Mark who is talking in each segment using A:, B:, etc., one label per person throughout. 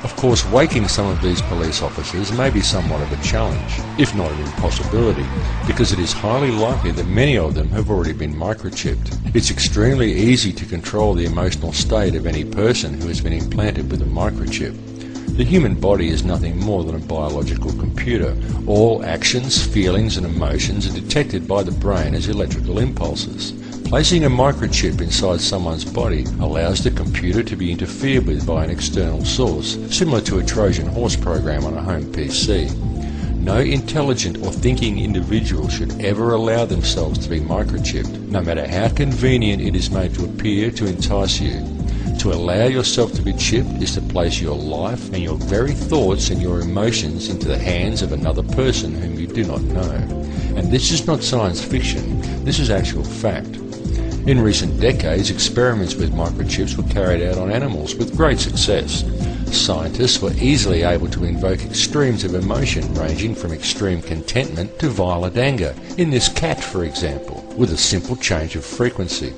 A: Of course, waking some of these police officers may be somewhat of a challenge, if not an impossibility, because it is highly likely that many of them have already been microchipped. It's extremely easy to control the emotional state of any person who has been implanted with a microchip. The human body is nothing more than a biological computer. All actions, feelings and emotions are detected by the brain as electrical impulses. Placing a microchip inside someone's body allows the computer to be interfered with by an external source, similar to a Trojan horse program on a home PC. No intelligent or thinking individual should ever allow themselves to be microchipped, no matter how convenient it is made to appear to entice you. To allow yourself to be chipped is to place your life and your very thoughts and your emotions into the hands of another person whom you do not know. And this is not science fiction, this is actual fact. In recent decades, experiments with microchips were carried out on animals with great success. Scientists were easily able to invoke extremes of emotion ranging from extreme contentment to violent anger, in this cat for example, with a simple change of frequency.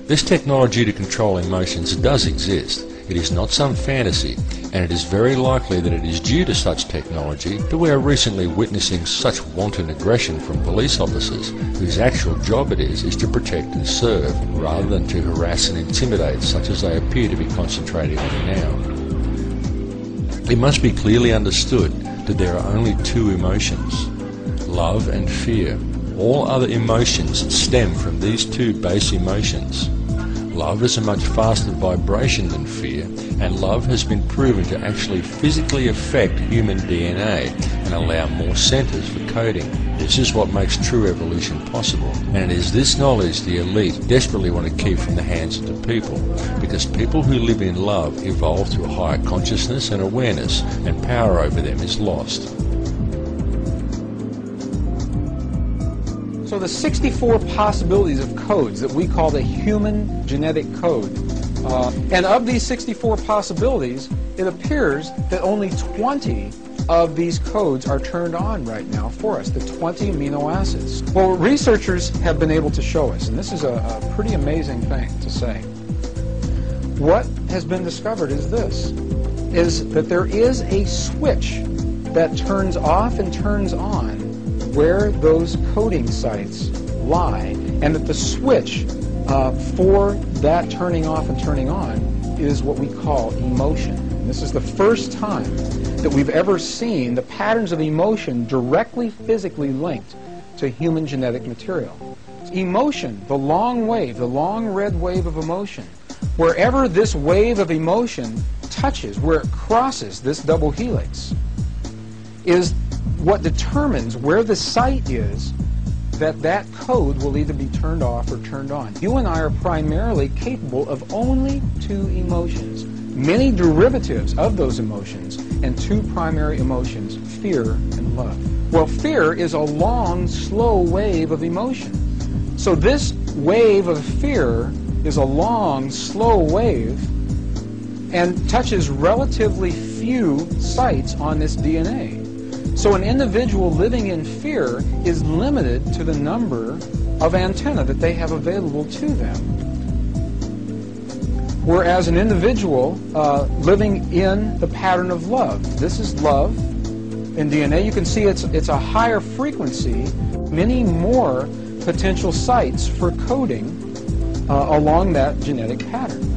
A: This technology to control emotions does exist. It is not some fantasy, and it is very likely that it is due to such technology that we are recently witnessing such wanton aggression from police officers, whose actual job it is to protect and serve, rather than to harass and intimidate such as they appear to be concentrating on now. It must be clearly understood that there are only two emotions, love and fear. All other emotions stem from these two base emotions. Love is a much faster vibration than fear, and love has been proven to actually physically affect human DNA and allow more centers for coding. This is what makes true evolution possible, and it is this knowledge the elite desperately want to keep from the hands of the people, because people who live in love evolve to a higher consciousness and awareness, and power over them is lost.
B: So the 64 possibilities of codes that we call the human genetic code, and of these 64 possibilities, it appears that only 20 of these codes are turned on right now for us, the 20 amino acids. Well, researchers have been able to show us, and this is a pretty amazing thing to say. What has been discovered is this, is that there is a switch that turns off and turns on where those coding sites lie, and that the switch for that turning off and turning on is what we call emotion. And this is the first time that we've ever seen the patterns of emotion directly physically linked to human genetic material. Emotion, the long wave, the long red wave of emotion, wherever this wave of emotion touches, where it crosses this double helix, is what determines where the site is that code will either be turned off or turned on. You and I are primarily capable of only two emotions, many derivatives of those emotions, and two primary emotions, fear and love. Well, fear is a long, slow wave of emotion. So this wave of fear is a long, slow wave and touches relatively few sites on this DNA. So an individual living in fear is limited to the number of antennae that they have available to them. Whereas an individual living in the pattern of love, this is love in DNA, you can see it's a higher frequency, many more potential sites for coding along that genetic pattern.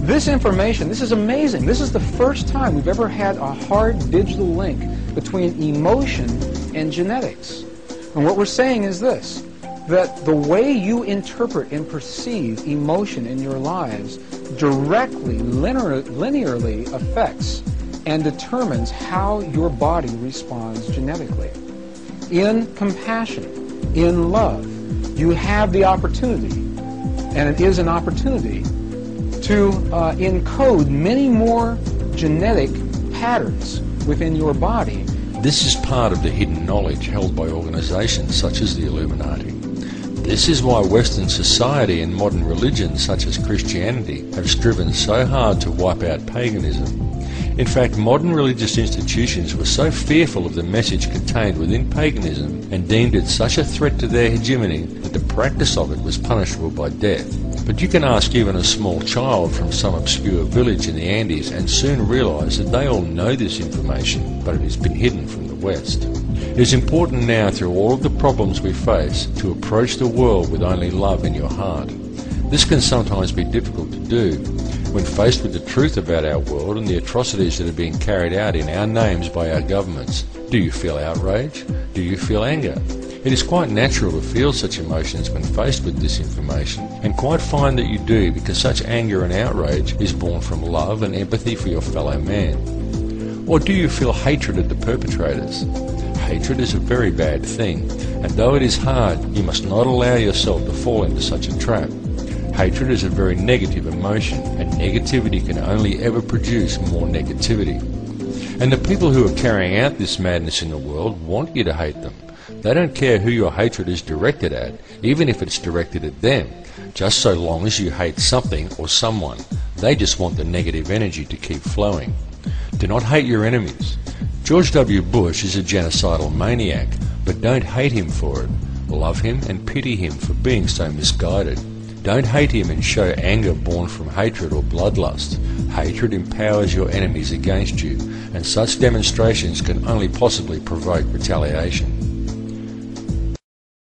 B: This information, this is amazing. This is the first time we've ever had a hard digital link between emotion and genetics. And what we're saying is this, that the way you interpret and perceive emotion in your lives directly, linearly affects and determines how your body responds genetically. In compassion, in love, you have the opportunity, and it is an opportunity, to encode many more genetic patterns within your body.
A: This is part of the hidden knowledge held by organizations such as the Illuminati. This is why Western society and modern religions such as Christianity have striven so hard to wipe out paganism. In fact, modern religious institutions were so fearful of the message contained within paganism and deemed it such a threat to their hegemony that the practice of it was punishable by death. But you can ask even a small child from some obscure village in the Andes and soon realise that they all know this information, but it has been hidden from the West. It is important now, through all of the problems we face, to approach the world with only love in your heart. This can sometimes be difficult to do when faced with the truth about our world and the atrocities that are being carried out in our names by our governments. Do you feel outrage? Do you feel anger? It is quite natural to feel such emotions when faced with this information, and quite fine that you do, because such anger and outrage is born from love and empathy for your fellow man. Or do you feel hatred of the perpetrators? Hatred is a very bad thing, and though it is hard, you must not allow yourself to fall into such a trap. Hatred is a very negative emotion, and negativity can only ever produce more negativity. And the people who are carrying out this madness in the world want you to hate them. They don't care who your hatred is directed at, even if it's directed at them, just so long as you hate something or someone. They just want the negative energy to keep flowing. Do not hate your enemies. George W. Bush is a genocidal maniac, but don't hate him for it. Love him and pity him for being so misguided. Don't hate him and show anger born from hatred or bloodlust. Hatred empowers your enemies against you, and such demonstrations can only possibly provoke retaliation.